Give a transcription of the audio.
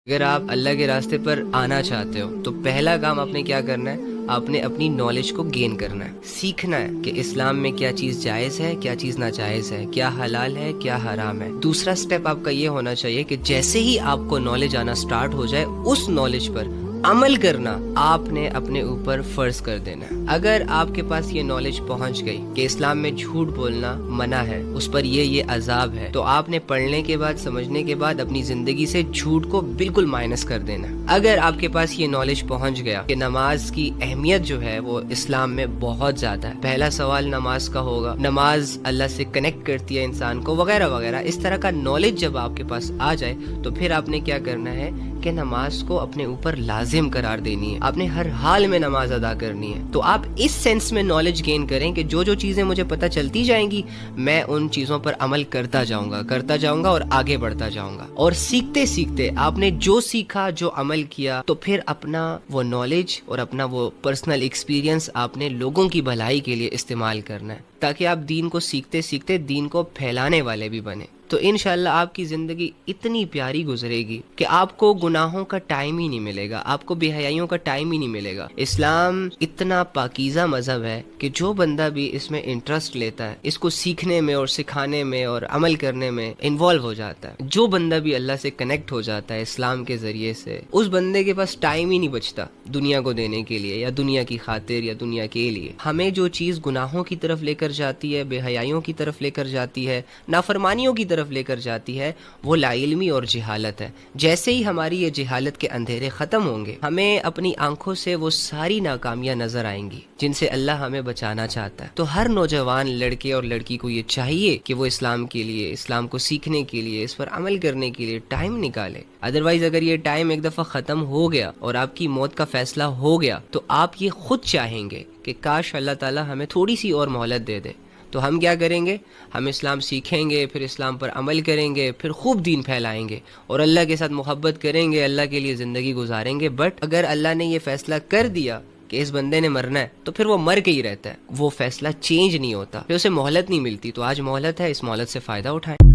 اگر آپ اللہ کے راستے پر آنا چاہتے ہو تو پہلا کام آپ نے کیا کرنا ہے؟ آپ نے اپنی نالج کو گین کرنا ہے، سیکھنا ہے کہ اسلام میں کیا چیز جائز ہے، کیا چیز ناجائز ہے، کیا حلال ہے، کیا حرام ہے۔ دوسرا سٹیپ آپ کا یہ ہونا چاہیے کہ جیسے ہی آپ کو نالج آنا سٹارٹ ہو جائے، اس نالج پر عمل کرنا آپ نے اپنے اوپر فرض کر دینا ہے۔ اگر آپ کے پاس یہ نالج پہنچ گئی کہ اسلام میں جھوٹ بولنا منع ہے، اس پر یہ عذاب ہے، تو آپ نے پڑھنے کے بعد، سمجھنے کے بعد اپنی زندگی سے جھوٹ کو بالکل مائنس کر دینا ہے۔ اگر آپ کے پاس یہ نالج پہنچ گیا کہ نماز کی اہمیت جو ہے وہ اسلام میں بہت زیادہ ہے، پہلا سوال نماز کا ہوگا، نماز اللہ سے کنیکٹ کرتی ہے انسان کو، وغیرہ وغیرہ، اس طرح کا نالج جب آپ کے پاس آ جائے تو پھر آپ نے کیا کرنا ہے کہ نماز کو اپنے اوپر لازم قرار دینی ہے، آپ نے ہر حال میں نماز ادا کرنی ہے۔ تو آپ اس سینس میں نالج گین کریں کہ جو چیزیں مجھے پتہ چلتی جائیں گی، میں ان چیزوں پر عمل کرتا جاؤں گا اور آگے بڑھتا جاؤں گا۔ اور سیکھتے سیکھتے آپ نے جو سیکھا، جو عمل کیا، تو پھر اپنا وہ نالج اور اپنا وہ پرسنل ایکسپیرینس آپ نے لوگوں کی بھلائی کے لیے استعمال کرنا ہے، تاکہ آپ دین کو سیکھتے سیکھتے دین کو پھیلانے والے بھی بنے۔ تو انشاءاللہ آپ کی زندگی اتنی پیاری گزرے گی کہ آپ کو گناہوں کا ٹائم ہی نہیں ملے گا، آپ کو بے حیائیوں کا ٹائم ہی نہیں ملے گا۔ اسلام اتنا پاکیزہ مذہب ہے کہ جو بندہ بھی اس میں انٹرسٹ لیتا ہے، اس کو سیکھنے میں اور سکھانے میں اور عمل کرنے میں انوالو ہو جاتا ہے، جو بندہ بھی اللہ سے کنیکٹ ہو جاتا ہے اسلام کے ذریعے سے، اس بندے کے پاس ٹائم ہی نہیں بچتا دنیا کو دینے کے لیے یا دنیا کی خاطر یا دنیا کے لیے۔ ہمیں جو چیز گناہوں کی طرف لے کر جاتی ہے، بے حیائیوں کی طرف لے کر جاتی ہے، نافرمانیوں کی طرف لے کر جاتی ہے، وہ لا علمی اور جہالت ہے۔ جیسے ہی ہماری یہ جہالت کے اندھیرے ختم ہوں گے، ہمیں اپنی آنکھوں سے وہ ساری ناکامیاں نظر آئیں گی جن سے اللہ ہمیں بچانا چاہتا ہے۔ تو ہر نوجوان لڑکے اور لڑکی کو یہ چاہیے کہ وہ اسلام کے لیے، اسلام کو سیکھنے کے لیے، اس پر عمل کرنے کے لیے ٹائم نکالے۔ ادروائز اگر یہ ٹائم ایک دفعہ ختم ہو گیا اور آپ کی موت کا فیصلہ ہو گیا تو آپ یہ خود چاہیں گے کہ کاش اللہ تعالی ہمیں تھوڑی سی اور مہلت دے دے۔ تو ہم کیا کریں گے؟ ہم اسلام سیکھیں گے، پھر اسلام پر عمل کریں گے، پھر خوب دین پھیلائیں گے اور اللہ کے ساتھ محبت کریں گے، اللہ کے لیے زندگی گزاریں گے۔ بٹ اگر اللہ نے یہ فیصلہ کر دیا کہ اس بندے نے مرنا ہے تو پھر وہ مر کے ہی رہتا ہے، وہ فیصلہ چینج نہیں ہوتا، پھر اسے مہلت نہیں ملتی۔ تو آج مہلت ہے، اس مہلت سے فائدہ اٹھائیں۔